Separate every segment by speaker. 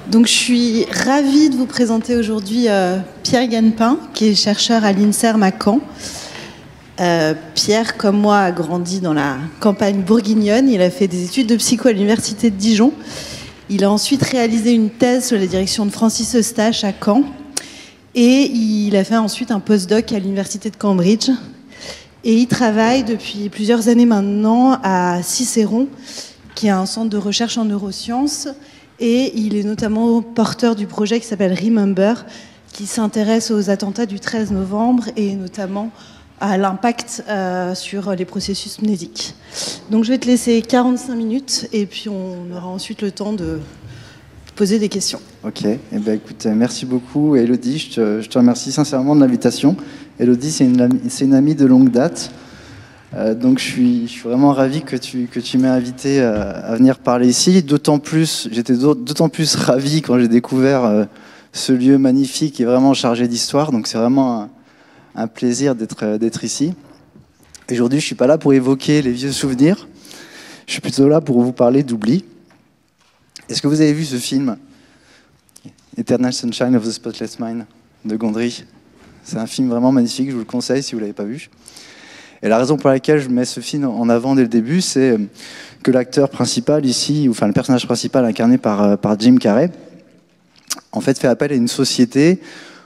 Speaker 1: Donc, je suis ravie de vous présenter aujourd'hui Pierre Ganepin, qui est chercheur à l'INSERM à Caen. Pierre, comme moi, a grandi dans la campagne bourguignonne. Il a fait des études de psycho à l'université de Dijon. Il a ensuite réalisé une thèse sous la direction de Francis Eustache à Caen. Et il a fait ensuite un postdoc à l'université de Cambridge. Et il travaille depuis plusieurs années maintenant à Cicéron, qui est un centre de recherche en neurosciences. Et il est notamment porteur du projet qui s'appelle Remember, qui s'intéresse aux attentats du 13 novembre et notamment à l'impact sur les processus mnésiques. Donc je vais te laisser 45 minutes et puis on aura ensuite le temps de poser des questions.
Speaker 2: Ok, eh ben, écoute, merci beaucoup Elodie, je te remercie sincèrement de l'invitation. Elodie, c'est une amie de longue date. Donc je suis vraiment ravi que tu m'aies invité à venir parler ici. J'étais d'autant plus ravi quand j'ai découvert ce lieu magnifique et vraiment chargé d'histoire. Donc c'est vraiment un plaisir d'être ici. Aujourd'hui, je suis pas là pour évoquer les vieux souvenirs. Je suis plutôt là pour vous parler d'oubli. Est-ce que vous avez vu ce film Eternal Sunshine of the Spotless Mind de Gondry? C'est un film vraiment magnifique. Je vous le conseille si vous l'avez pas vu. Et la raison pour laquelle je mets ce film en avant dès le début, c'est que l'acteur principal ici, enfin le personnage principal incarné par Jim Carrey, en fait fait appel à une société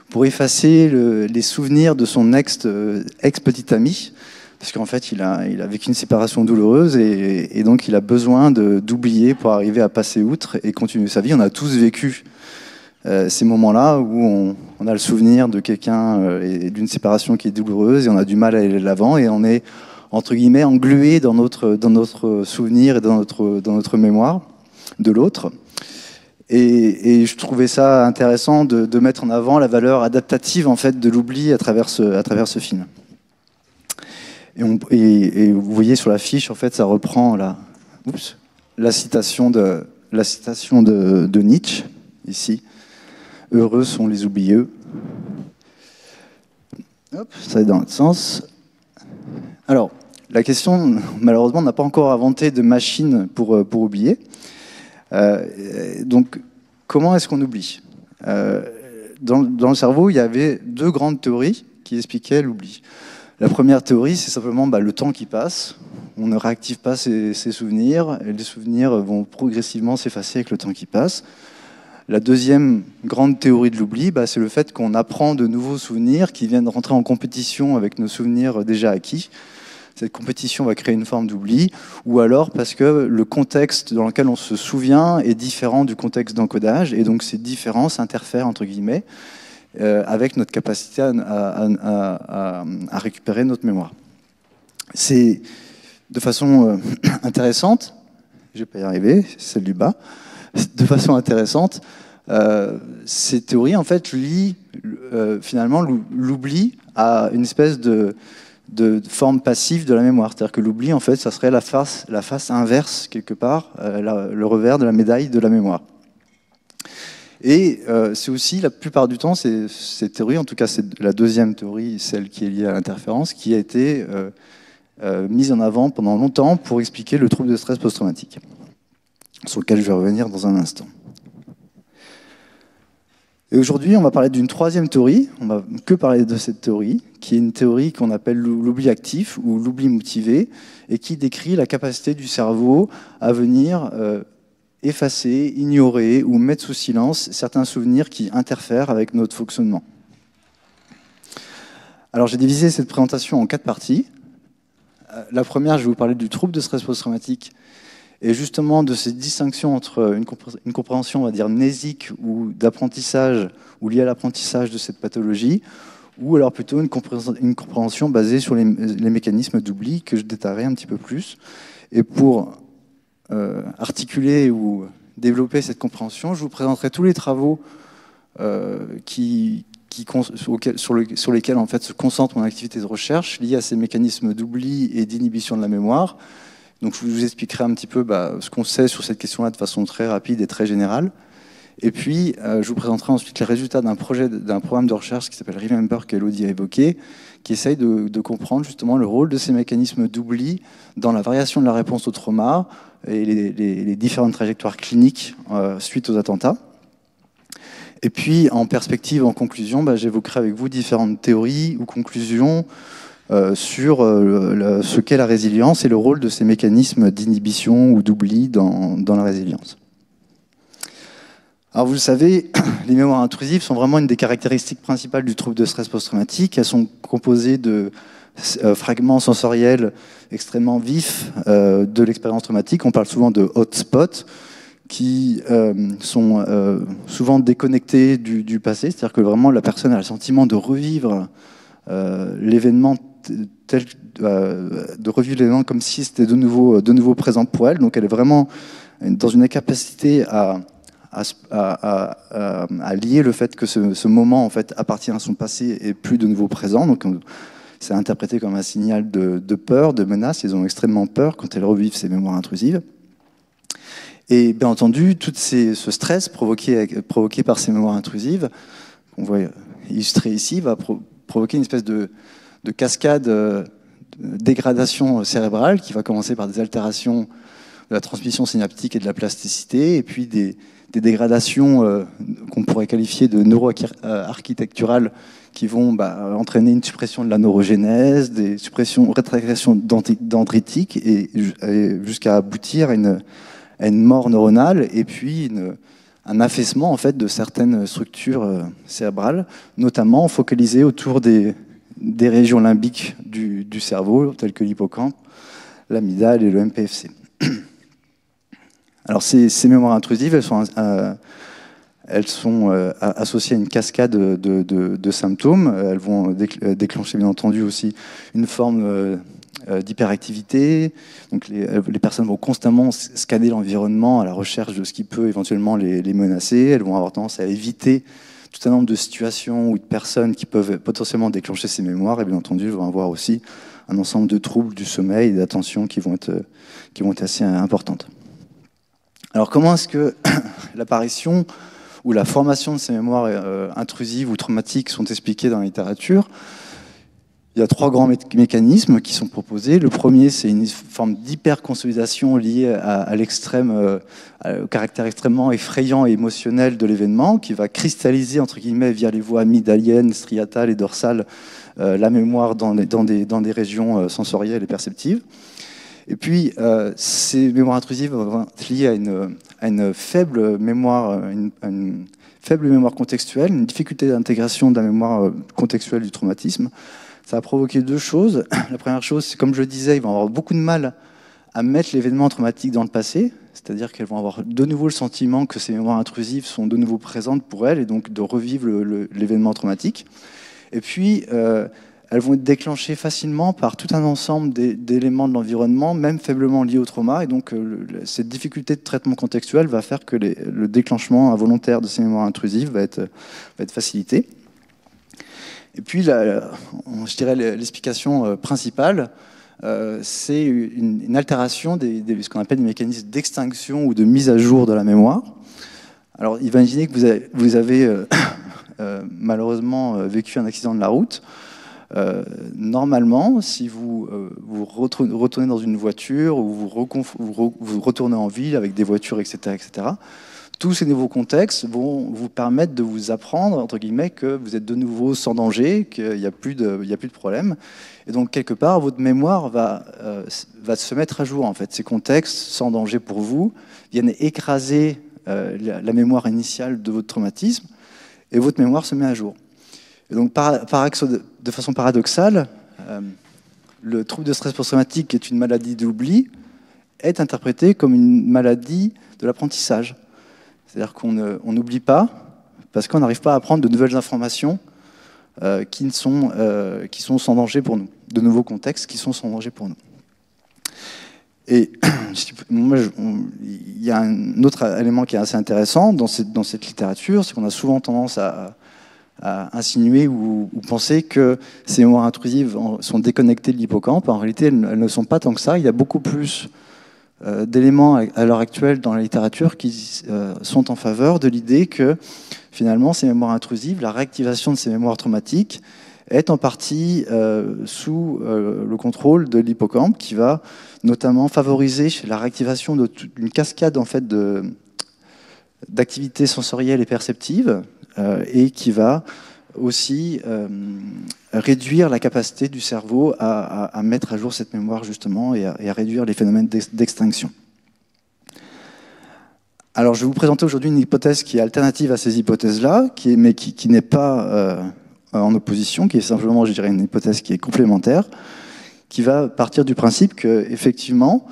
Speaker 2: pour effacer les souvenirs de son ex-petite amie, parce qu'en fait il a vécu une séparation douloureuse et donc il a besoin d'oublier pour arriver à passer outre et continuer sa vie. On a tous vécu ces moments-là où on a le souvenir de quelqu'un et d'une séparation qui est douloureuse et on a du mal à aller de l'avant et on est entre guillemets englué dans notre souvenir et dans notre mémoire de l'autre. Et je trouvais ça intéressant de mettre en avant la valeur adaptative en fait de l'oubli à travers ce film. Et vous voyez sur la fiche en fait ça reprend la citation de Nietzsche ici. Heureux sont les oublieux. Hop, ça va dans l'autre sens. Alors, la question, malheureusement, on n'a pas encore inventé de machine pour oublier. Donc, comment est-ce qu'on oublie? Dans le cerveau, il y avait deux grandes théories qui expliquaient l'oubli. La première théorie, c'est simplement le temps qui passe. On ne réactive pas ses souvenirs, et les souvenirs vont progressivement s'effacer avec le temps qui passe. La deuxième grande théorie de l'oubli, c'est le fait qu'on apprend de nouveaux souvenirs qui viennent rentrer en compétition avec nos souvenirs déjà acquis. Cette compétition va créer une forme d'oubli, ou alors parce que le contexte dans lequel on se souvient est différent du contexte d'encodage, et donc ces différences interfèrent, entre guillemets, avec notre capacité à récupérer notre mémoire. C'est de façon intéressante, je ne vais pas y arriver, c'est celle du bas, de façon intéressante, ces théories en fait lient finalement l'oubli à une espèce de forme passive de la mémoire. C'est-à-dire que l'oubli en fait ça serait la face inverse quelque part, le revers de la médaille de la mémoire. Et c'est aussi la plupart du temps cette théorie, en tout cas c'est la deuxième théorie, celle qui est liée à l'interférence, qui a été mise en avant pendant longtemps pour expliquer le trouble de stress post-traumatique, sur lequel je vais revenir dans un instant. Et aujourd'hui, on va parler d'une troisième théorie, on va que parler de cette théorie, qui est une théorie qu'on appelle l'oubli actif ou l'oubli motivé, et qui décrit la capacité du cerveau à venir effacer, ignorer ou mettre sous silence certains souvenirs qui interfèrent avec notre fonctionnement. Alors j'ai divisé cette présentation en 4 parties. La première, je vais vous parler du trouble de stress post-traumatique, et justement de cette distinction entre une compréhension, on va dire, mnésique ou d'apprentissage, ou liée à l'apprentissage de cette pathologie, ou alors plutôt une compréhension basée sur les mécanismes d'oubli que je détaillerai un petit peu plus. Et pour articuler ou développer cette compréhension, je vous présenterai tous les travaux sur lesquels en fait, se concentre mon activité de recherche liée à ces mécanismes d'oubli et d'inhibition de la mémoire. Donc je vous expliquerai un petit peu ce qu'on sait sur cette question-là de façon très rapide et très générale. Et puis, je vous présenterai ensuite les résultats d'un programme de recherche qui s'appelle Remember, qu'Elodie a évoqué, qui essaye de comprendre justement le rôle de ces mécanismes d'oubli dans la variation de la réponse au trauma et les différentes trajectoires cliniques suite aux attentats. Et puis, en perspective, en conclusion, j'évoquerai avec vous différentes théories ou conclusions sur ce qu'est la résilience et le rôle de ces mécanismes d'inhibition ou d'oubli dans la résilience. Alors vous le savez, les mémoires intrusives sont vraiment une des caractéristiques principales du trouble de stress post-traumatique. Elles sont composées de fragments sensoriels extrêmement vifs de l'expérience traumatique. On parle souvent de hotspots qui sont souvent déconnectés du passé. C'est-à-dire que vraiment la personne a le sentiment de revivre l'événement comme si c'était de nouveau présent pour elle. Donc elle est vraiment dans une incapacité à lier le fait que ce moment en fait appartient à son passé et plus de nouveau présent. Donc c'est interprété comme un signal de peur, de menace. Ils ont extrêmement peur quand elles revivent ces mémoires intrusives. Et bien entendu, tout ce stress provoqué par ces mémoires intrusives, qu'on voit illustré ici, va provoquer une espèce de cascade de dégradation cérébrale qui va commencer par des altérations de la transmission synaptique et de la plasticité, et puis des dégradations qu'on pourrait qualifier de neuroarchitecturales qui vont entraîner une suppression de la neurogénèse, des rétrogressions dendritiques et jusqu'à aboutir à une mort neuronale et puis un affaissement en fait de certaines structures cérébrales, notamment focalisées autour des régions limbiques du cerveau, telles que l'hippocampe, l'amygdale et le MPFC. Alors ces mémoires intrusives, elles sont associées à une cascade de symptômes. Elles vont déclencher bien entendu aussi une forme d'hyperactivité. Donc les personnes vont constamment scanner l'environnement à la recherche de ce qui peut éventuellement les menacer. Elles vont avoir tendance à éviter tout un nombre de situations ou de personnes qui peuvent potentiellement déclencher ces mémoires. Et bien entendu, elles vont avoir aussi un ensemble de troubles du sommeil et d'attention qui vont être assez importantes. Alors comment est-ce que l'apparition ou la formation de ces mémoires intrusives ou traumatiques sont expliquées dans la littérature? Il y a trois grands mécanismes qui sont proposés. Le premier, c'est une forme d'hyperconsolidation liée à l'extrême, au caractère extrêmement effrayant et émotionnel de l'événement, qui va cristalliser, entre guillemets, via les voies amygdaliennes, striatales et dorsales, la mémoire dans des régions sensorielles et perceptives. Et puis, ces mémoires intrusives vont être liées à une faible mémoire, une faible mémoire contextuelle, une difficulté d'intégration de la mémoire contextuelle du traumatisme. Ça va provoquer deux choses. La première chose, c'est comme je le disais, ils vont avoir beaucoup de mal à mettre l'événement traumatique dans le passé, c'est-à-dire qu'elles vont avoir de nouveau le sentiment que ces mémoires intrusives sont de nouveau présentes pour elles et donc de revivre l'événement traumatique. Et puis, elles vont être déclenchées facilement par tout un ensemble d'éléments de l'environnement, même faiblement liés au trauma. Et donc, cette difficulté de traitement contextuel va faire que le déclenchement involontaire de ces mémoires intrusives va être facilité. Et puis, je dirais l'explication principale, c'est une altération ce qu'on appelle des mécanismes d'extinction ou de mise à jour de la mémoire. Alors, imaginez que vous avez malheureusement vécu un accident de la route. Normalement, si vous retournez dans une voiture ou vous retournez en ville avec des voitures, etc., tous ces nouveaux contextes vont vous permettre de vous apprendre, entre guillemets, que vous êtes de nouveau sans danger, qu'il n'y a plus de problème. Et donc, quelque part, votre mémoire va se mettre à jour, en fait. Ces contextes sans danger pour vous viennent écraser la mémoire initiale de votre traumatisme et votre mémoire se met à jour. Et donc, de façon paradoxale, le trouble de stress post-traumatique, qui est une maladie d'oubli, est interprété comme une maladie de l'apprentissage. C'est-à-dire qu'on n'oublie pas parce qu'on n'arrive pas à apprendre de nouvelles informations qui sont sans danger pour nous, de nouveaux contextes qui sont sans danger pour nous. Et il y a un autre élément qui est assez intéressant dans cette littérature, c'est qu'on a souvent tendance à insinuer ou penser que ces mémoires intrusives sont déconnectées de l'hippocampe. En réalité, elles ne sont pas tant que ça. Il y a beaucoup plus d'éléments à l'heure actuelle dans la littérature qui sont en faveur de l'idée que finalement ces mémoires intrusives, la réactivation de ces mémoires traumatiques est en partie sous le contrôle de l'hippocampe qui va notamment favoriser la réactivation d'une cascade en fait d'activités sensorielles et perceptives et qui va aussi réduire la capacité du cerveau à mettre à jour cette mémoire justement et à réduire les phénomènes d'extinction. Alors je vais vous présenter aujourd'hui une hypothèse qui est alternative à ces hypothèses-là, mais qui n'est pas en opposition, qui est simplement, je dirais, une hypothèse qui est complémentaire, qui va partir du principe qu'effectivement,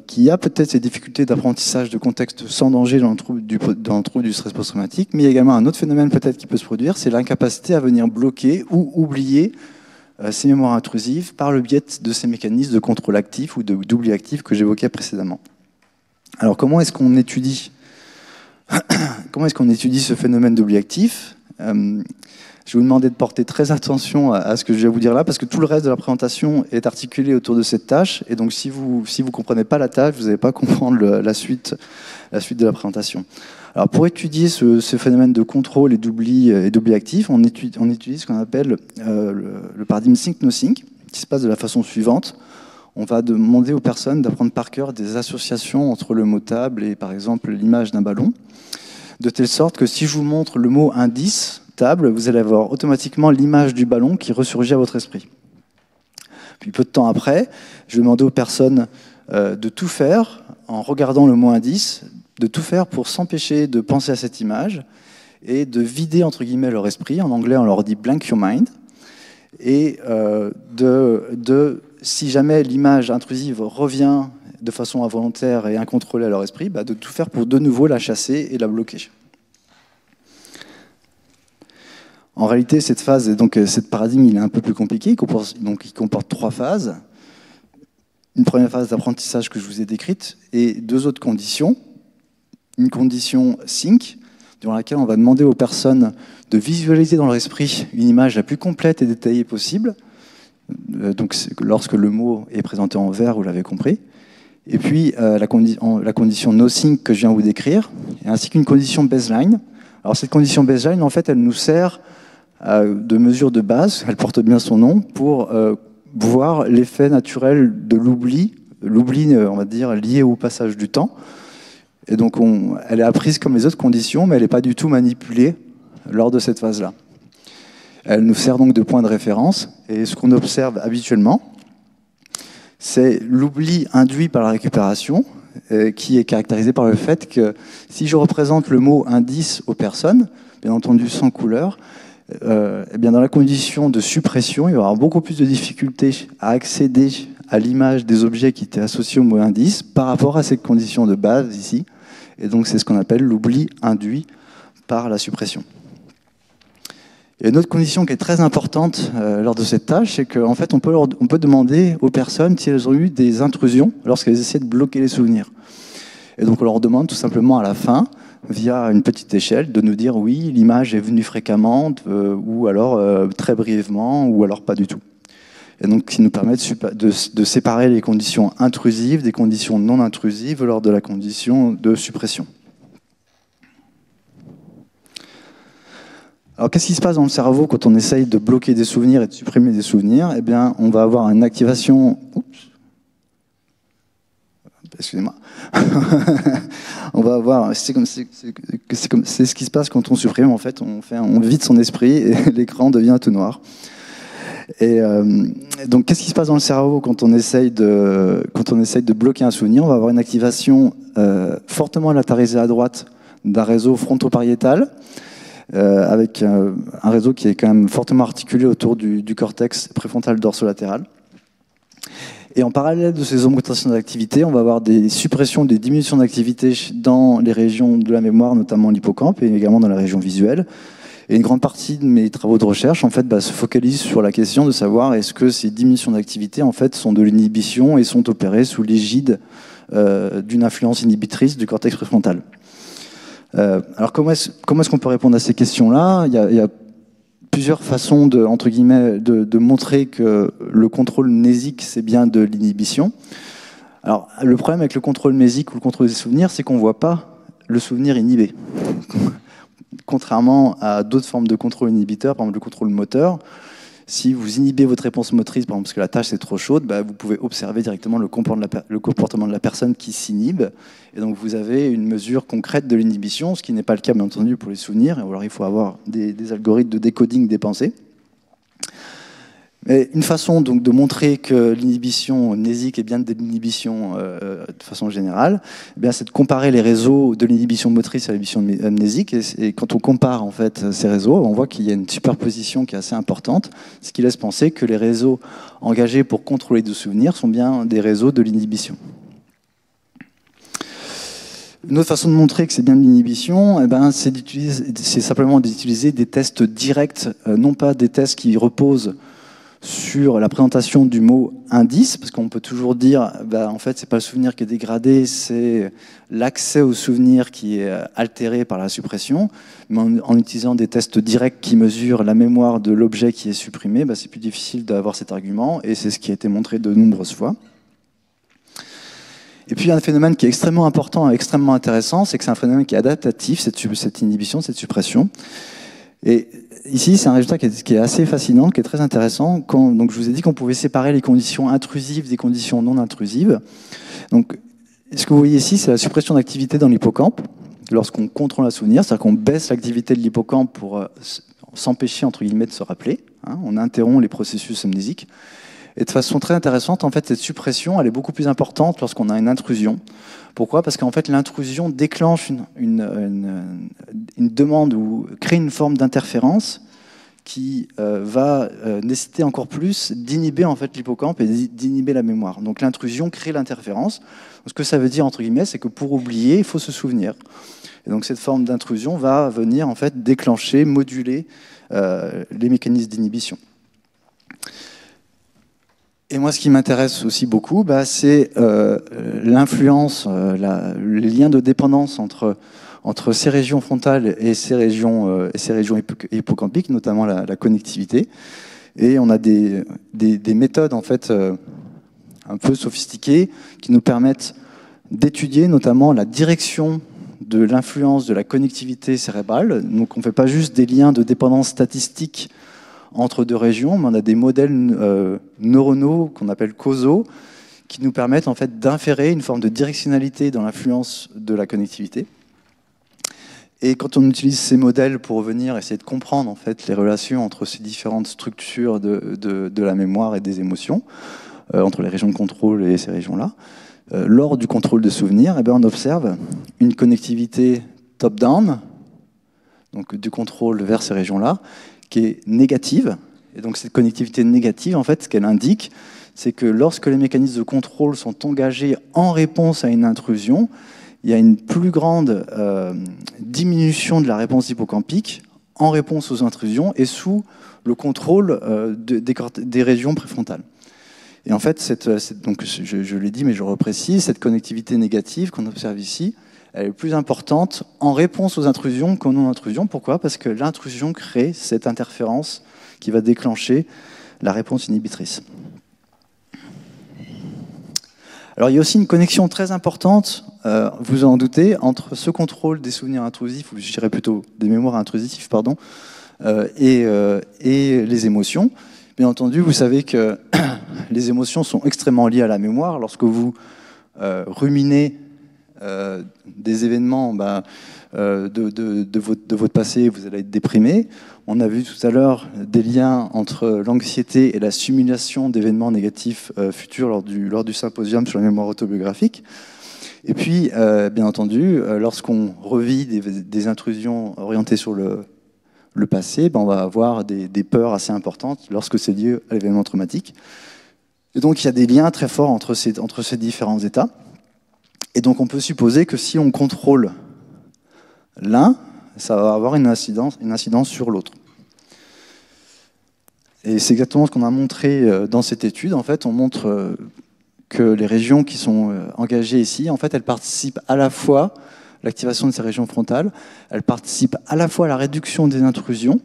Speaker 2: qu'il y a peut-être ces difficultés d'apprentissage de contexte sans danger dans le trouble du stress post-traumatique, mais il y a également un autre phénomène peut-être qui peut se produire, c'est l'incapacité à venir bloquer ou oublier ces mémoires intrusives par le biais de ces mécanismes de contrôle actif ou d'oubli actif que j'évoquais précédemment. Alors comment est-ce qu'on étudie ce phénomène d'oubli actif ? Je vais vous demander de porter très attention à ce que je vais vous dire là, parce que tout le reste de la présentation est articulé autour de cette tâche, et donc si vous comprenez pas la tâche, vous n'allez pas comprendre la suite de la présentation. Alors pour étudier ce phénomène de contrôle et d'oubli actif, on étudie ce qu'on appelle le paradigme think-no-think, qui se passe de la façon suivante. On va demander aux personnes d'apprendre par cœur des associations entre le mot table et par exemple l'image d'un ballon, de telle sorte que si je vous montre le mot indice, table, vous allez avoir automatiquement l'image du ballon qui ressurgit à votre esprit. Puis peu de temps après, je vais demander aux personnes de tout faire, en regardant le mot indice, de tout faire pour s'empêcher de penser à cette image et de vider entre guillemets leur esprit. En anglais, on leur dit blank your mind. Et si jamais l'image intrusive revient de façon involontaire et incontrôlée à leur esprit, de tout faire pour de nouveau la chasser et la bloquer. En réalité, cette phase, donc cette paradigme, il est un peu plus compliqué. Il comporte 3 phases. Une première phase d'apprentissage que je vous ai décrite et 2 autres conditions. Une condition think, dans laquelle on va demander aux personnes de visualiser dans leur esprit une image la plus complète et détaillée possible. Donc, lorsque le mot est présenté en vert, vous l'avez compris. Et puis, la condition no think que je viens de vous décrire, ainsi qu'une condition baseline. Alors, cette condition baseline, en fait, elle nous sert de mesure de base, elle porte bien son nom, pour voir l'effet naturel de l'oubli, on va dire, lié au passage du temps. Et donc, elle est apprise comme les autres conditions, mais elle n'est pas du tout manipulée lors de cette phase-là. Elle nous sert donc de point de référence, et ce qu'on observe habituellement, c'est l'oubli induit par la récupération, qui est caractérisé par le fait que si je représente le mot indice aux personnes, bien entendu sans couleur, eh bien dans la condition de suppression, il va y avoir beaucoup plus de difficultés à accéder à l'image des objets qui étaient associés au mot indice par rapport à cette condition de base ici. Et donc c'est ce qu'on appelle l'oubli induit par la suppression. Il y a une autre condition qui est très importante lors de cette tâche, c'est qu'en fait on peut demander aux personnes si elles ont eu des intrusions lorsqu'elles essaient de bloquer les souvenirs. Et donc on leur demande tout simplement à la fin, via une petite échelle, de nous dire oui, l'image est venue fréquemment, ou alors très brièvement, ou alors pas du tout. Et donc, qui nous permet de séparer les conditions intrusives des conditions non intrusives lors de la condition de suppression. Alors, qu'est-ce qui se passe dans le cerveau quand on essaye de bloquer des souvenirs et de supprimer des souvenirs ? Eh bien, on va avoir une activation... Oups. Excusez-moi. On va avoir, c'est ce qui se passe quand on supprime. En fait, on vide son esprit et l'écran devient tout noir. Et donc, qu'est-ce qui se passe dans le cerveau quand on essaye de bloquer un souvenir ? On va avoir une activation fortement latéralisée à droite d'un réseau fronto-pariétal, avec un réseau qui est quand même fortement articulé autour du cortex préfrontal dorsolatéral. Et en parallèle de ces augmentations d'activité, on va avoir des suppressions, des diminutions d'activité dans les régions de la mémoire, notamment l'hippocampe, et également dans la région visuelle. Et une grande partie de mes travaux de recherche en fait, se focalisent sur la question de savoir est-ce que ces diminutions d'activité en fait, sont de l'inhibition et sont opérées sous l'égide d'une influence inhibitrice du cortex préfrontal. Alors comment est-ce qu'on peut répondre à ces questions-là ? Il y a plusieurs façons entre guillemets, de montrer que le contrôle mnésique, c'est bien de l'inhibition. Alors, le problème avec le contrôle mnésique ou le contrôle des souvenirs, c'est qu'on ne voit pas le souvenir inhibé. Contrairement à d'autres formes de contrôle inhibiteur, par exemple le contrôle moteur, Si vous inhibez votre réponse motrice, par exemple parce que la tâche c'est trop chaude, bah, vous pouvez observer directement le comportement de la personne qui s'inhibe. Et donc vous avez une mesure concrète de l'inhibition, ce qui n'est pas le cas bien entendu pour les souvenirs. Alors il faut avoir des algorithmes de décoding des pensées. Et une façon donc de montrer que l'inhibition mnésique est bien de l'inhibition de façon générale, eh bien, c'est de comparer les réseaux de l'inhibition motrice à l'inhibition mnésique. Et quand on compare en fait ces réseaux, on voit qu'il y a une superposition qui est assez importante, ce qui laisse penser que les réseaux engagés pour contrôler des souvenirs sont bien des réseaux de l'inhibition. Une autre façon de montrer que c'est bien de l'inhibition, eh ben, c'est simplement d'utiliser des tests directs, non pas des tests qui reposent sur la présentation du mot indice, parce qu'on peut toujours dire, bah, en fait, c'est pas le souvenir qui est dégradé, c'est l'accès au souvenir qui est altéré par la suppression. Mais en utilisant des tests directs qui mesurent la mémoire de l'objet qui est supprimé, bah, c'est plus difficile d'avoir cet argument, et c'est ce qui a été montré de nombreuses fois. Et puis, il y a un phénomène qui est extrêmement important et extrêmement intéressant, c'est que c'est un phénomène qui est adaptatif, cette inhibition, cette suppression. Et ici, c'est un résultat qui est assez fascinant, qui est très intéressant. Donc, je vous ai dit qu'on pouvait séparer les conditions intrusives des conditions non intrusives. Donc, ce que vous voyez ici, c'est la suppression d'activité dans l'hippocampe lorsqu'on contrôle un souvenir, c'est-à-dire qu'on baisse l'activité de l'hippocampe pour s'empêcher, entre guillemets, de se rappeler. Hein, on interrompt les processus amnésiques. Et de façon très intéressante, en fait, cette suppression, elle est beaucoup plus importante lorsqu'on a une intrusion. Pourquoi ? Parce qu'en fait, l'intrusion déclenche une demande ou crée une forme d'interférence qui va nécessiter encore plus d'inhiber en fait l'hippocampe et d'inhiber la mémoire. Donc l'intrusion crée l'interférence. Ce que ça veut dire, entre guillemets, c'est que pour oublier, il faut se souvenir. Et donc cette forme d'intrusion va venir en fait déclencher, moduler les mécanismes d'inhibition. Et moi, ce qui m'intéresse aussi beaucoup, bah, c'est l'influence, les liens de dépendance entre ces régions frontales et ces régions hippocampiques, notamment la connectivité. Et on a des méthodes en fait un peu sophistiquées qui nous permettent d'étudier notamment la direction de l'influence de la connectivité cérébrale. Donc, on ne fait pas juste des liens de dépendance statistique entre deux régions, mais on a des modèles neuronaux qu'on appelle causaux qui nous permettent en fait d'inférer une forme de directionnalité dans l'influence de la connectivité. Et quand on utilise ces modèles pour venir essayer de comprendre en fait les relations entre ces différentes structures de la mémoire et des émotions, entre les régions de contrôle et ces régions-là, lors du contrôle de souvenirs, eh bien, on observe une connectivité top-down, donc du contrôle vers ces régions-là, qui est négative. Et donc cette connectivité négative, en fait, ce qu'elle indique, c'est que lorsque les mécanismes de contrôle sont engagés en réponse à une intrusion, il y a une plus grande diminution de la réponse hippocampique en réponse aux intrusions et sous le contrôle des régions préfrontales. Et en fait, donc je l'ai dit, mais je reprécise, cette connectivité négative qu'on observe ici, elle est plus importante en réponse aux intrusions qu'en non-intrusion. Pourquoi ? Parce que l'intrusion crée cette interférence qui va déclencher la réponse inhibitrice. Alors, il y a aussi une connexion très importante, vous en doutez, entre ce contrôle des souvenirs intrusifs, ou je dirais plutôt des mémoires intrusives, pardon, et les émotions. Bien entendu, vous savez que les émotions sont extrêmement liées à la mémoire. Lorsque vous ruminez des événements de votre passé, vous allez être déprimé. On a vu tout à l'heure des liens entre l'anxiété et la simulation d'événements négatifs futurs lors du symposium sur la mémoire autobiographique. Et puis, bien entendu, lorsqu'on revit des intrusions orientées sur le passé, on va avoir des peurs assez importantes lorsque c'est lié à l'événement traumatique. Et donc, il y a des liens très forts entre ces différents états. Et donc, on peut supposer que si on contrôle l'un, ça va avoir une incidence sur l'autre. Et c'est exactement ce qu'on a montré dans cette étude. En fait, on montre que les régions qui sont engagées ici, en fait, elles participent à la fois à l'activation de ces régions frontales, elles participent à la fois à la réduction des intrusions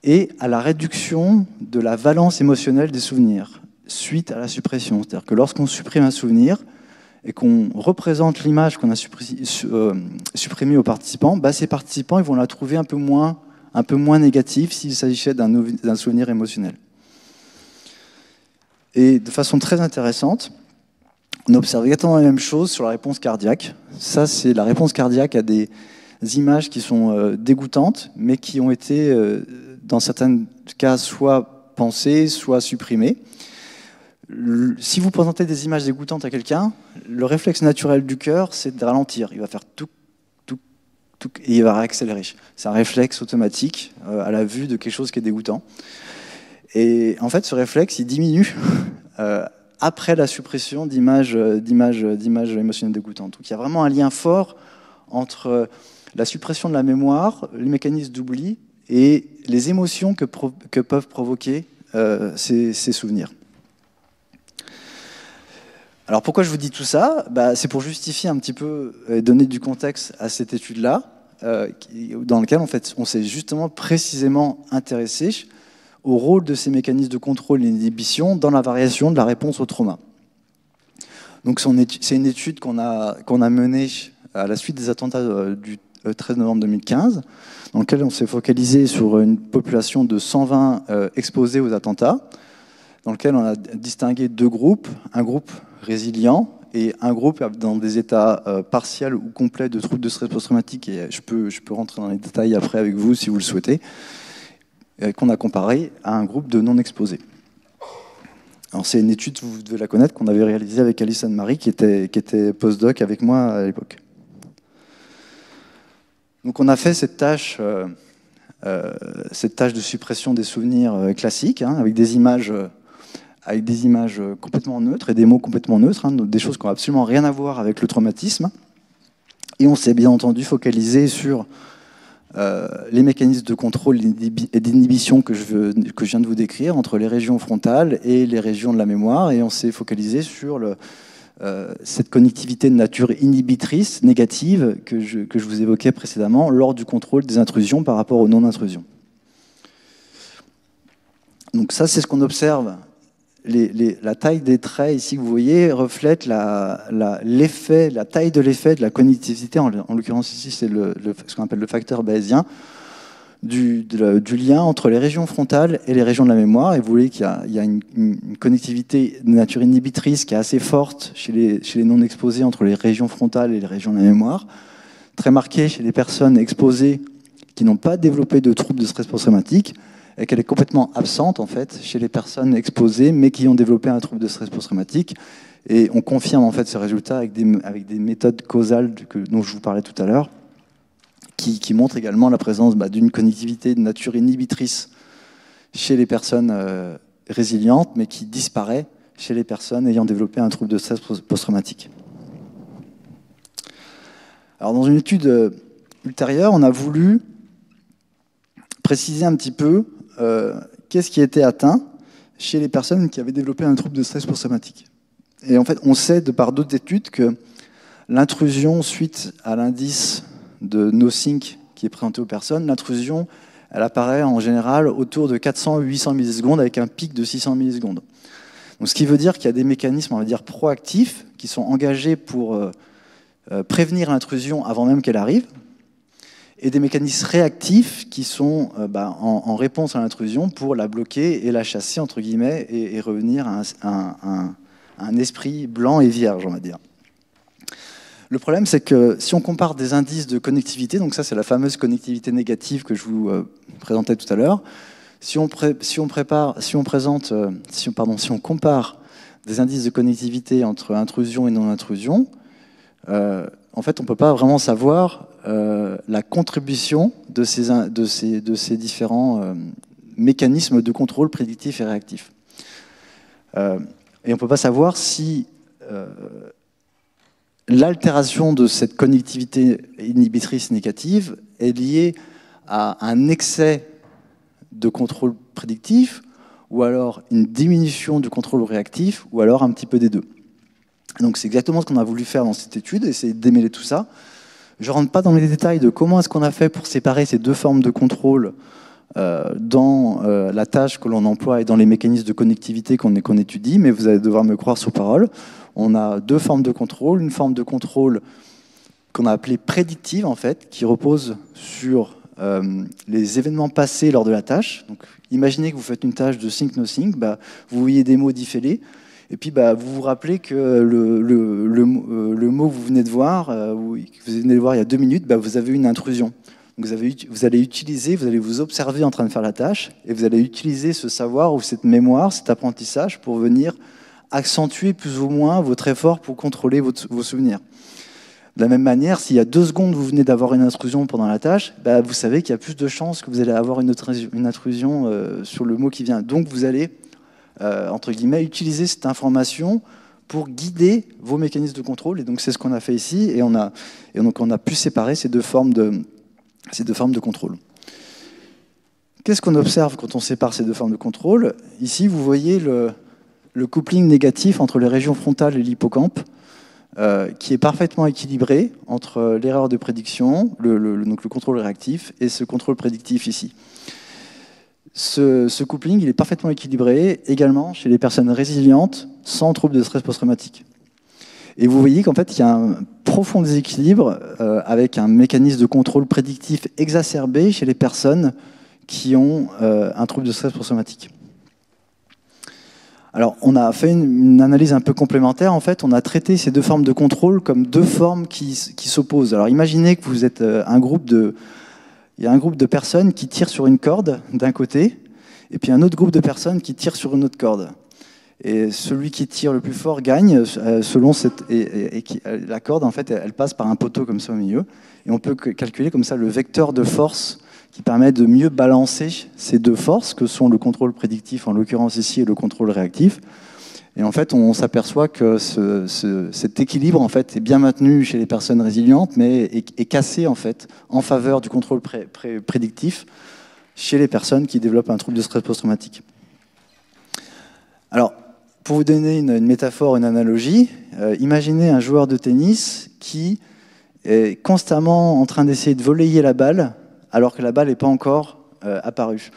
Speaker 2: et à la réduction de la valence émotionnelle des souvenirs suite à la suppression. C'est-à-dire que lorsqu'on supprime un souvenir, et qu'on représente l'image qu'on a supprimée aux participants, ces participants ils vont la trouver un peu moins négative s'il s'agissait d'un souvenir émotionnel. Et de façon très intéressante, on observe exactement la même chose sur la réponse cardiaque. Ça, c'est la réponse cardiaque à des images qui sont dégoûtantes, mais qui ont été, dans certains cas, soit pensées, soit supprimées. Si vous présentez des images dégoûtantes à quelqu'un, le réflexe naturel du cœur, c'est de ralentir. Il va faire tout, tout, tout, et il va réaccélérer. C'est un réflexe automatique à la vue de quelque chose qui est dégoûtant. Et en fait, ce réflexe, il diminue après la suppression d'images émotionnelles dégoûtantes. Donc il y a vraiment un lien fort entre la suppression de la mémoire, les mécanismes d'oubli et les émotions que peuvent provoquer ces souvenirs. Alors pourquoi je vous dis tout ça? C'est pour justifier un petit peu et donner du contexte à cette étude-là, dans laquelle en fait, on s'est justement précisément intéressé au rôle de ces mécanismes de contrôle et d'inhibition dans la variation de la réponse au trauma. Donc c'est une étude qu'on a menée à la suite des attentats du 13 novembre 2015, dans laquelle on s'est focalisé sur une population de 120 exposés aux attentats, dans lequel on a distingué deux groupes, un groupe résilient et un groupe dans des états partiels ou complets de troubles de stress post-traumatique, et je peux rentrer dans les détails après avec vous si vous le souhaitez, qu'on a comparé à un groupe de non-exposés. Alors c'est une étude, vous devez la connaître, qu'on avait réalisée avec Alice Anne-Marie, qui était postdoc avec moi à l'époque. Donc on a fait cette tâche de suppression des souvenirs classiques, avec des images complètement neutres et des mots complètement neutres, des choses qui n'ont absolument rien à voir avec le traumatisme. Et on s'est bien entendu focalisé sur les mécanismes de contrôle et d'inhibition que je viens de vous décrire entre les régions frontales et les régions de la mémoire, et on s'est focalisé sur cette connectivité de nature inhibitrice, négative, que je vous évoquais précédemment, lors du contrôle des intrusions par rapport aux non-intrusions. Donc ça, c'est ce qu'on observe. La taille des traits ici que vous voyez reflète la taille de l'effet de la connectivité, en l'occurrence ici c'est ce qu'on appelle le facteur bayésien, du lien entre les régions frontales et les régions de la mémoire. Et vous voyez qu'il y a une connectivité de nature inhibitrice qui est assez forte chez les non-exposés entre les régions frontales et les régions de la mémoire, très marquée chez les personnes exposées qui n'ont pas développé de troubles de stress post-traumatique, et qu'elle est complètement absente en fait chez les personnes exposées mais qui ont développé un trouble de stress post-traumatique. Et on confirme en fait ce résultat avec des méthodes causales dont je vous parlais tout à l'heure, qui montrent également la présence d'une connectivité de nature inhibitrice chez les personnes résilientes, mais qui disparaît chez les personnes ayant développé un trouble de stress post-traumatique. Alors dans une étude ultérieure, on a voulu préciser un petit peu qu'est-ce qui était atteint chez les personnes qui avaient développé un trouble de stress post-traumatique. Et en fait, on sait de par d'autres études que l'intrusion suite à l'indice de NoSync qui est présenté aux personnes, l'intrusion, elle apparaît en général autour de 400-800 millisecondes avec un pic de 600 millisecondes. Donc, ce qui veut dire qu'il y a des mécanismes, on va dire, proactifs qui sont engagés pour prévenir l'intrusion avant même qu'elle arrive, et des mécanismes réactifs qui sont en réponse à l'intrusion pour la bloquer et la chasser, entre guillemets, et revenir à un esprit blanc et vierge, on va dire. Le problème, c'est que si on compare des indices de connectivité, donc ça c'est la fameuse connectivité négative que je vous présentais tout à l'heure, si on compare des indices de connectivité entre intrusion et non-intrusion, en fait, on ne peut pas vraiment savoir la contribution de ces différents mécanismes de contrôle prédictif et réactif. Et on ne peut pas savoir si l'altération de cette connectivité inhibitrice négative est liée à un excès de contrôle prédictif, ou alors une diminution du contrôle réactif, ou alors un petit peu des deux. Donc c'est exactement ce qu'on a voulu faire dans cette étude, essayer de démêler tout ça. Je ne rentre pas dans les détails de comment est-ce qu'on a fait pour séparer ces deux formes de contrôle dans la tâche que l'on emploie et dans les mécanismes de connectivité qu'on étudie, mais vous allez devoir me croire sur parole. On a deux formes de contrôle. Une forme de contrôle qu'on a appelée prédictive, en fait, qui repose sur les événements passés lors de la tâche. Donc, imaginez que vous faites une tâche de think no think, vous voyez des mots défiler, et puis vous vous rappelez que le mot que vous venez de voir, que vous venez de voir il y a 2 minutes, vous avez une intrusion. Donc vous allez vous observer en train de faire la tâche, et vous allez utiliser ce savoir ou cette mémoire, cet apprentissage pour venir accentuer plus ou moins votre effort pour contrôler vos souvenirs. De la même manière, s'il y a 2 secondes, vous venez d'avoir une intrusion pendant la tâche, vous savez qu'il y a plus de chances que vous allez avoir une intrusion sur le mot qui vient. Donc vous allez, entre guillemets, utiliser cette information pour guider vos mécanismes de contrôle. Et donc c'est ce qu'on a fait ici, et donc on a pu séparer ces deux formes de contrôle. Qu'est-ce qu'on observe quand on sépare ces 2 formes de contrôle? Ici, vous voyez le coupling négatif entre les régions frontales et l'hippocampe, qui est parfaitement équilibré entre l'erreur de prédiction, donc le contrôle réactif, et ce contrôle prédictif ici. Ce coupling, il est parfaitement équilibré également chez les personnes résilientes sans troubles de stress post-traumatique. Et vous voyez qu'en fait, il y a un profond déséquilibre avec un mécanisme de contrôle prédictif exacerbé chez les personnes qui ont un trouble de stress post-traumatique. Alors, on a fait une analyse un peu complémentaire. En fait, on a traité ces 2 formes de contrôle comme 2 formes qui s'opposent. Alors, imaginez que vous êtes il y a un groupe de personnes qui tirent sur une corde d'un côté, et puis un autre groupe de personnes qui tirent sur une autre corde. Et celui qui tire le plus fort gagne, la corde, en fait, elle passe par un poteau comme ça au milieu. Et on peut calculer comme ça le vecteur de force qui permet de mieux balancer ces 2 forces, que sont le contrôle prédictif, en l'occurrence ici, et le contrôle réactif. Et en fait, on s'aperçoit que cet équilibre en fait, est bien maintenu chez les personnes résilientes, mais est cassé en fait, en faveur du contrôle prédictif chez les personnes qui développent un trouble de stress post-traumatique. Alors, pour vous donner une métaphore, une analogie, imaginez un joueur de tennis qui est constamment en train d'essayer de volleyer la balle, alors que la balle n'est pas encore apparue.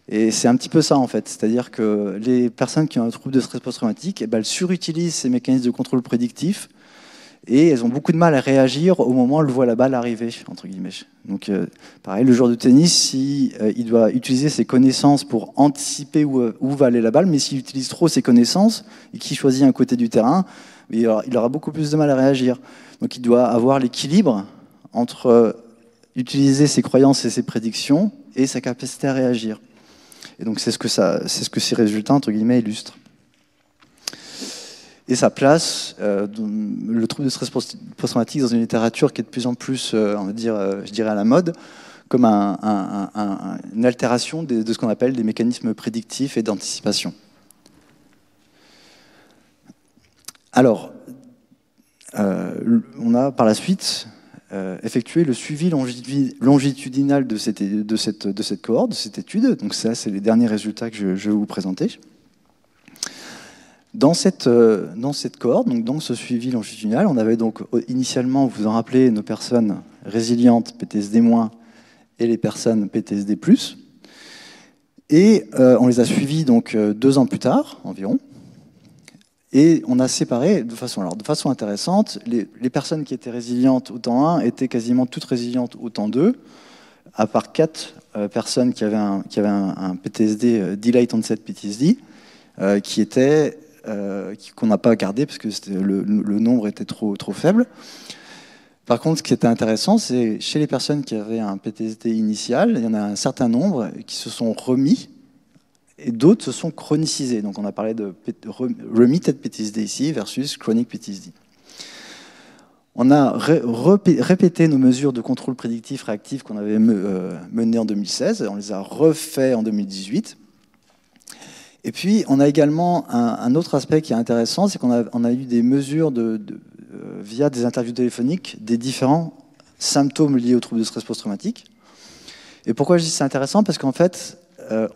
Speaker 2: Et c'est un petit peu ça, en fait. C'est-à-dire que les personnes qui ont un trouble de stress post-traumatique, elles surutilisent ces mécanismes de contrôle prédictif, et elles ont beaucoup de mal à réagir au moment où elles voient la balle arriver, entre guillemets. Donc, pareil, le joueur de tennis, il doit utiliser ses connaissances pour anticiper où va aller la balle, mais s'il utilise trop ses connaissances, et qu'il choisit un côté du terrain, il aura beaucoup plus de mal à réagir. Donc, il doit avoir l'équilibre entre utiliser ses croyances et ses prédictions et sa capacité à réagir. Et donc c'est ce que ces résultats entre guillemets illustrent. Et ça place le trouble de stress post-traumatique dans une littérature qui est de plus en plus, on va dire, je dirais à la mode, comme une altération de ce qu'on appelle des mécanismes prédictifs et d'anticipation. Alors, on a par la suite effectuer le suivi longitudinal de cette cohorte, de cette étude. Donc ça, c'est les derniers résultats que je vais vous présenter. Dans cette cohorte, donc dans ce suivi longitudinal, on avait donc initialement, vous vous en rappelez, nos personnes résilientes PTSD- et les personnes PTSD+. Et on les a suivies donc 2 ans plus tard, environ. Et on a séparé de façon intéressante, les personnes qui étaient résilientes au temps 1 étaient quasiment toutes résilientes au temps 2, à part 4 personnes qui avaient un PTSD, Delayed Onset PTSD, qu'on n'a pas gardé parce que le nombre était trop faible. Par contre, ce qui était intéressant, c'est chez les personnes qui avaient un PTSD initial, il y en a un certain nombre qui se sont remis, et d'autres se sont chronicisés. Donc on a parlé de remitted PTSD ici versus chronic PTSD. On a répété nos mesures de contrôle prédictif réactif qu'on avait menées en 2016. On les a refait en 2018. Et puis on a également un autre aspect qui est intéressant, c'est qu'on a eu des mesures via des interviews téléphoniques des différents symptômes liés au trouble de stress post-traumatique. Et pourquoi je dis que c'est intéressant? Parce qu'en fait,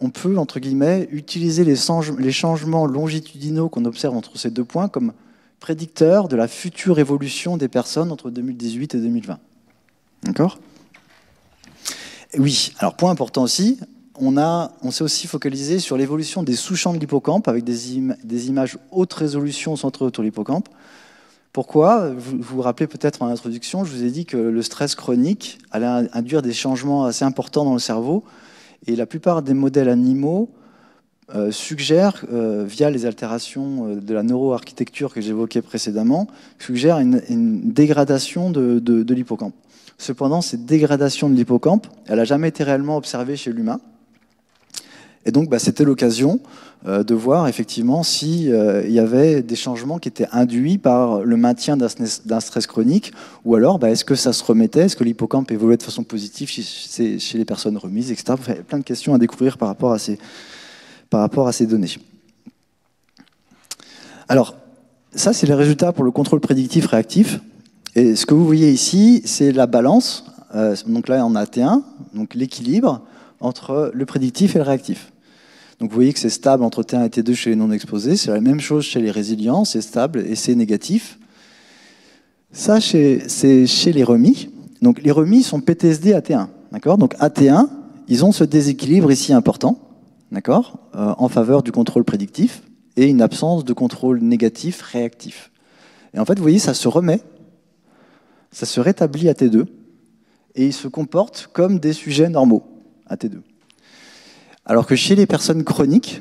Speaker 2: on peut, entre guillemets, utiliser les changements longitudinaux qu'on observe entre ces 2 points comme prédicteurs de la future évolution des personnes entre 2018 et 2020. D'accord? Oui, alors point important aussi, on s'est aussi focalisé sur l'évolution des sous-champs de l'hippocampe avec des images haute résolution centrées autour de l'hippocampe Pourquoi? Vous vous rappelez peut-être en introduction, je vous ai dit que le stress chronique allait induire des changements assez importants dans le cerveau. Et la plupart des modèles animaux suggèrent, via les altérations de la neuroarchitecture que j'évoquais précédemment, suggèrent une dégradation de l'hippocampe. Cependant, cette dégradation de l'hippocampe, elle n'a jamais été réellement observée chez l'humain. Et donc, c'était l'occasion de voir effectivement s'il y avait des changements qui étaient induits par le maintien d'un stress chronique, ou alors est-ce que ça se remettait, est-ce que l'hippocampe évoluait de façon positive chez les personnes remises, etc. Il y a plein de questions à découvrir par rapport à ces données. Alors, ça, c'est les résultats pour le contrôle prédictif réactif. Et ce que vous voyez ici, c'est la balance. Donc là, on a T1, donc l'équilibre entre le prédictif et le réactif. Donc vous voyez que c'est stable entre T1 et T2 chez les non-exposés. C'est la même chose chez les résilients, c'est stable et c'est négatif. Ça, c'est chez les remis. Donc les remis sont PTSD AT1. D'accord ? Donc AT1, ils ont ce déséquilibre ici important, d'accord, en faveur du contrôle prédictif et une absence de contrôle négatif réactif. Et en fait, vous voyez, ça se remet, ça se rétablit à T2 et ils se comportent comme des sujets normaux à T2. Alors que chez les personnes chroniques,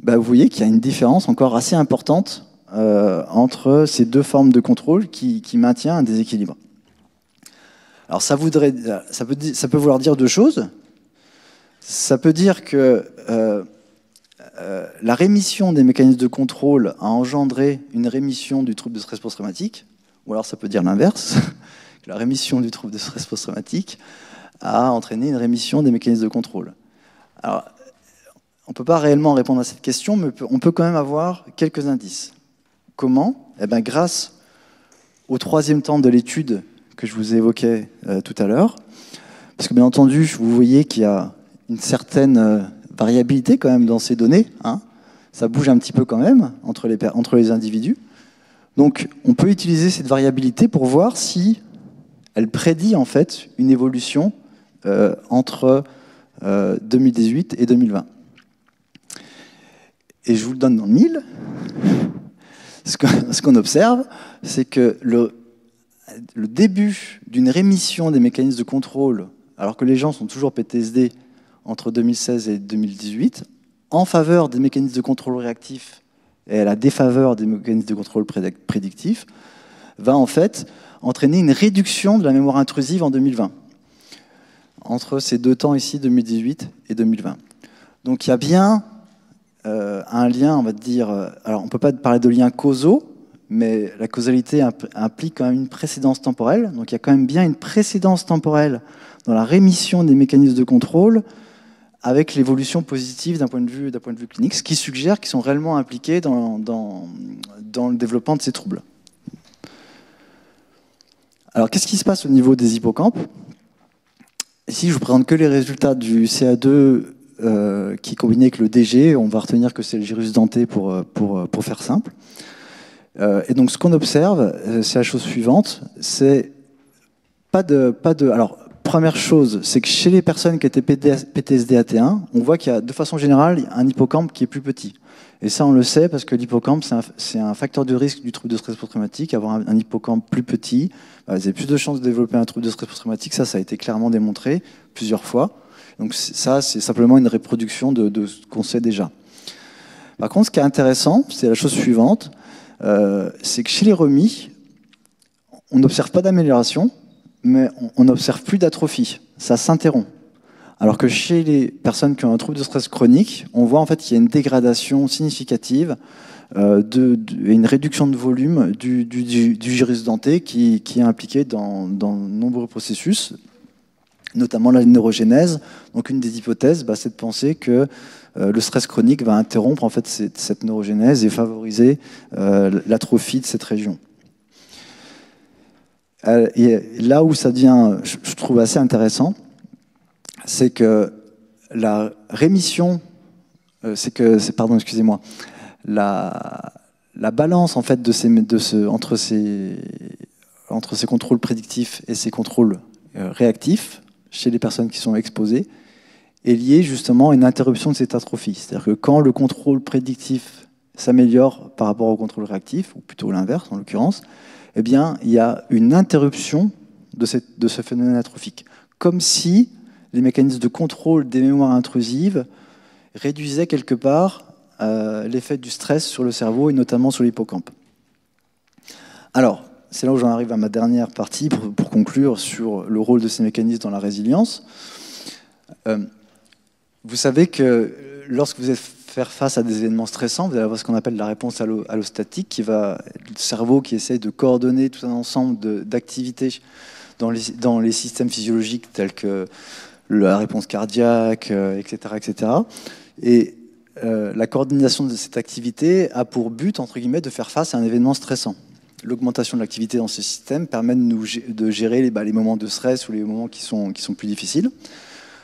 Speaker 2: vous voyez qu'il y a une différence encore assez importante entre ces deux formes de contrôle qui maintient un déséquilibre. Alors ça peut vouloir dire deux choses. Ça peut dire que la rémission des mécanismes de contrôle a engendré une rémission du trouble de stress post-traumatique, ou alors ça peut dire l'inverse, que la rémission du trouble de stress post-traumatique a entraîné une rémission des mécanismes de contrôle. Alors, on ne peut pas réellement répondre à cette question, mais on peut quand même avoir quelques indices. Comment ? Grâce au troisième temps de l'étude que je vous évoquais tout à l'heure, parce que bien entendu, vous voyez qu'il y a une certaine variabilité quand même dans ces données, hein. Ça bouge un petit peu quand même entre les individus. Donc, on peut utiliser cette variabilité pour voir si elle prédit en fait une évolution entre 2018 et 2020. Et je vous le donne dans le mille. Ce qu'on observe, c'est que le début d'une rémission des mécanismes de contrôle, alors que les gens sont toujours PTSD entre 2016 et 2018, en faveur des mécanismes de contrôle réactifs et à la défaveur des mécanismes de contrôle prédictifs, va en fait entraîner une réduction de la mémoire intrusive en 2020, entre ces deux temps ici, 2018 et 2020. Donc il y a bien un lien, on va dire, alors on ne peut pas parler de liens causaux, mais la causalité implique quand même une précédence temporelle. Donc il y a quand même bien une précédence temporelle dans la rémission des mécanismes de contrôle avec l'évolution positive d'un point de vue clinique, ce qui suggère qu'ils sont réellement impliqués dans le développement de ces troubles. Alors qu'est-ce qui se passe au niveau des hippocampes ? Ici, je vous présente que les résultats du CA2 qui est combiné avec le DG. On va retenir que c'est le gyrus denté pour faire simple. Et donc, ce qu'on observe, c'est la chose suivante, c'est alors, première chose, c'est que chez les personnes qui étaient PTSD AT1, on voit qu'il y a, de façon générale, un hippocampe qui est plus petit. Et ça, on le sait parce que l'hippocampe, c'est un facteur de risque du trouble de stress post-traumatique. Avoir un hippocampe plus petit, vous avez plus de chances de développer un trouble de stress post-traumatique. Ça a été clairement démontré plusieurs fois. Donc ça, c'est simplement une reproduction de ce qu'on sait déjà. Par contre, ce qui est intéressant, c'est la chose suivante, c'est que chez les remis, on n'observe pas d'amélioration, mais on n'observe plus d'atrophie. Ça s'interrompt. Alors que chez les personnes qui ont un trouble de stress chronique, on voit en fait qu'il y a une dégradation significative, une réduction de volume du gyrus denté qui est impliqué dans de nombreux processus, notamment la neurogénèse. Donc une des hypothèses, c'est de penser que le stress chronique va interrompre en fait cette neurogénèse et favoriser l'atrophie de cette région. Et là où ça devient, je trouve assez intéressant, c'est que la rémission, la balance en fait entre ces contrôles prédictifs et ces contrôles réactifs chez les personnes qui sont exposées est liée justement à une interruption de cette atrophie. C'est-à-dire que quand le contrôle prédictif s'améliore par rapport au contrôle réactif, ou plutôt l'inverse en l'occurrence, eh bien, il y a une interruption de ce phénomène atrophique. Comme si les mécanismes de contrôle des mémoires intrusives réduisaient quelque part l'effet du stress sur le cerveau et notamment sur l'hippocampe. Alors, c'est là où j'en arrive à ma dernière partie pour conclure sur le rôle de ces mécanismes dans la résilience. Vous savez que lorsque vous êtes faire face à des événements stressants, vous allez avoir ce qu'on appelle la réponse allostatique, qui va le cerveau qui essaie de coordonner tout un ensemble d'activités dans les systèmes physiologiques tels que la réponse cardiaque, etc., etc. Et la coordination de cette activité a pour but, entre guillemets, de faire face à un événement stressant. L'augmentation de l'activité dans ces systèmes permet de gérer les moments de stress ou les moments qui sont plus difficiles.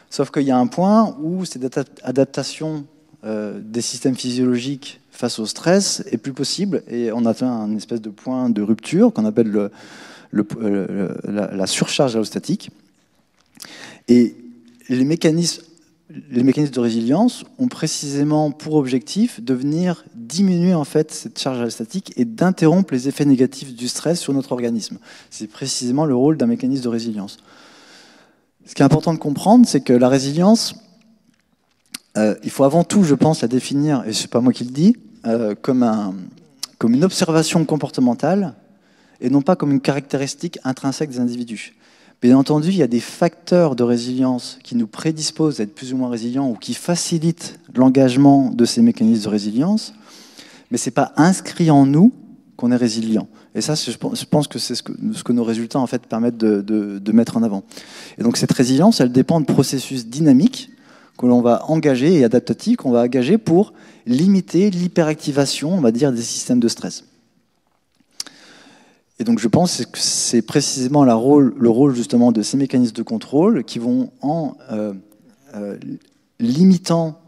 Speaker 2: Sauf qu'il y a un point où cette adaptation des systèmes physiologiques face au stress est plus possible et on atteint un espèce de point de rupture qu'on appelle la surcharge allostatique. Et les mécanismes de résilience ont précisément pour objectif de venir diminuer en fait cette charge allostatique et d'interrompre les effets négatifs du stress sur notre organisme. C'est précisément le rôle d'un mécanisme de résilience. Ce qui est important de comprendre, c'est que la résilience, il faut avant tout, je pense, la définir, et ce n'est pas moi qui le dis, comme une observation comportementale et non pas comme une caractéristique intrinsèque des individus. Bien entendu, il y a des facteurs de résilience qui nous prédisposent à être plus ou moins résilients ou qui facilitent l'engagement de ces mécanismes de résilience, mais ce n'est pas inscrit en nous qu'on est résilient. Et ça, je pense que c'est ce que nos résultats en fait, permettent de mettre en avant. Et donc cette résilience, elle dépend de processus dynamiques que l'on va engager et adaptatifs qu'on va engager pour limiter l'hyperactivation, on va dire, des systèmes de stress. Et donc je pense que c'est précisément le rôle justement de ces mécanismes de contrôle qui vont, en limitant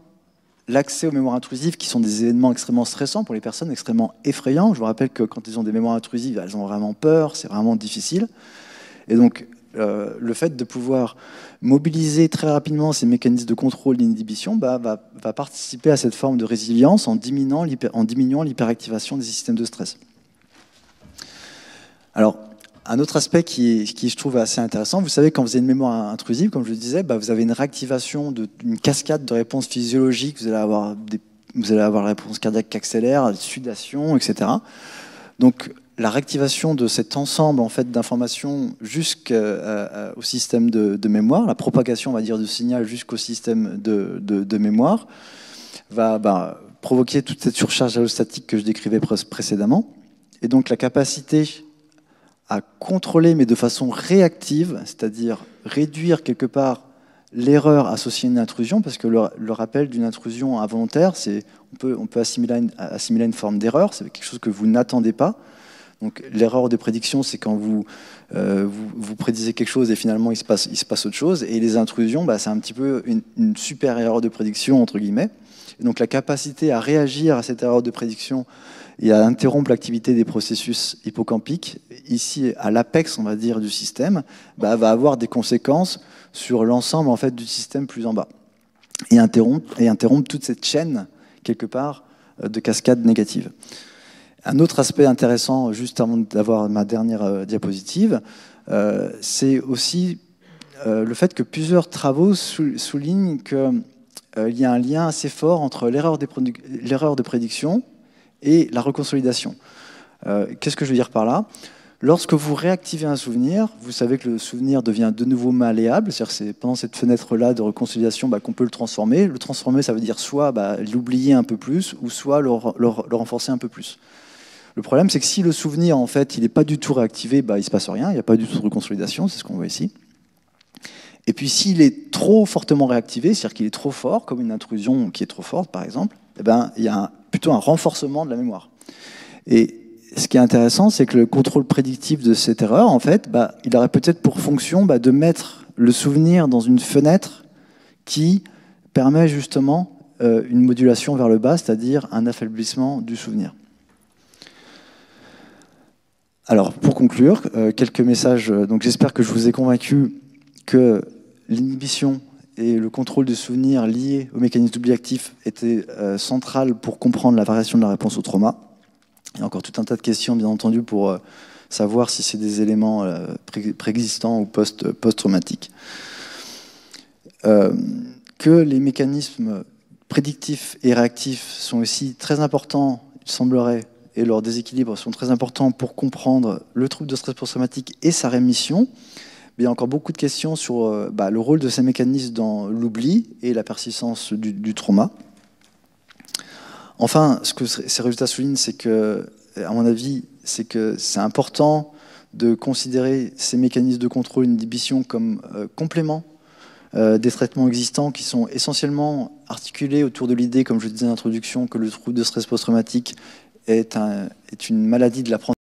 Speaker 2: l'accès aux mémoires intrusives, qui sont des événements extrêmement stressants pour les personnes, extrêmement effrayants. Je vous rappelle que quand ils ont des mémoires intrusives, elles ont vraiment peur, c'est vraiment difficile. Et donc le fait de pouvoir mobiliser très rapidement ces mécanismes de contrôle d'inhibition va participer à cette forme de résilience en diminuant l'hyperactivation des systèmes de stress. Alors, un autre aspect qui je trouve assez intéressant, vous savez, quand vous avez une mémoire intrusive, comme je le disais, vous avez une réactivation d'une cascade de réponses physiologiques, vous allez avoir la réponse cardiaque qui accélère, la sudation, etc. Donc, la réactivation de cet ensemble en fait, d'informations jusqu'au système de mémoire, la propagation, on va dire, du signal jusqu'au système de mémoire, va provoquer toute cette surcharge allostatique que je décrivais précédemment. Et donc, la capacité à contrôler, mais de façon réactive, c'est-à-dire réduire quelque part l'erreur associée à une intrusion, parce que le rappel d'une intrusion involontaire, on peut assimiler à une forme d'erreur, c'est quelque chose que vous n'attendez pas. Donc l'erreur de prédiction, c'est quand vous prédisez quelque chose et finalement il se passe autre chose. Et les intrusions, c'est un petit peu une super erreur de prédiction, entre guillemets. Et donc la capacité à réagir à cette erreur de prédiction et à interrompre l'activité des processus hippocampiques, ici à l'apex, on va dire, du système, va avoir des conséquences sur l'ensemble en fait, du système plus en bas. Et interrompre toute cette chaîne, quelque part, de cascades négatives. Un autre aspect intéressant, juste avant d'avoir ma dernière diapositive, c'est aussi le fait que plusieurs travaux soulignent qu'il y a un lien assez fort entre l'erreur de prédiction et la reconsolidation. Qu'est-ce que je veux dire par là ? Lorsque vous réactivez un souvenir, vous savez que le souvenir devient de nouveau malléable, c'est-à-dire que c'est pendant cette fenêtre-là de reconsolidation qu'on peut le transformer. Le transformer, ça veut dire soit l'oublier un peu plus, ou soit le renforcer un peu plus. Le problème, c'est que si le souvenir, en fait, il n'est pas du tout réactivé, il ne se passe rien, il n'y a pas du tout de reconsolidation, c'est ce qu'on voit ici. Et puis s'il est trop fortement réactivé, c'est-à-dire qu'il est trop fort, comme une intrusion qui est trop forte, par exemple, il y a plutôt un renforcement de la mémoire. Et ce qui est intéressant, c'est que le contrôle prédictif de cette erreur, en fait, il aurait peut-être pour fonction de mettre le souvenir dans une fenêtre qui permet justement une modulation vers le bas, c'est-à-dire un affaiblissement du souvenir. Alors, pour conclure, quelques messages. Donc, j'espère que je vous ai convaincu que l'inhibition et le contrôle de souvenirs liés au mécanisme d'oubli actif était central pour comprendre la variation de la réponse au trauma. Il y a encore tout un tas de questions, bien entendu, pour savoir si c'est des éléments préexistants ou post-traumatiques. Que les mécanismes prédictifs et réactifs sont aussi très importants, il semblerait, et leurs déséquilibres sont très importants pour comprendre le trouble de stress post-traumatique et sa rémission. Mais il y a encore beaucoup de questions sur le rôle de ces mécanismes dans l'oubli et la persistance du trauma. Enfin, ce que ces résultats soulignent, c'est que, à mon avis, c'est que c'est important de considérer ces mécanismes de contrôle et d'inhibition comme compléments des traitements existants qui sont essentiellement articulés autour de l'idée, comme je disais en introduction, que le trouble de stress post-traumatique est une maladie de l'apprentissage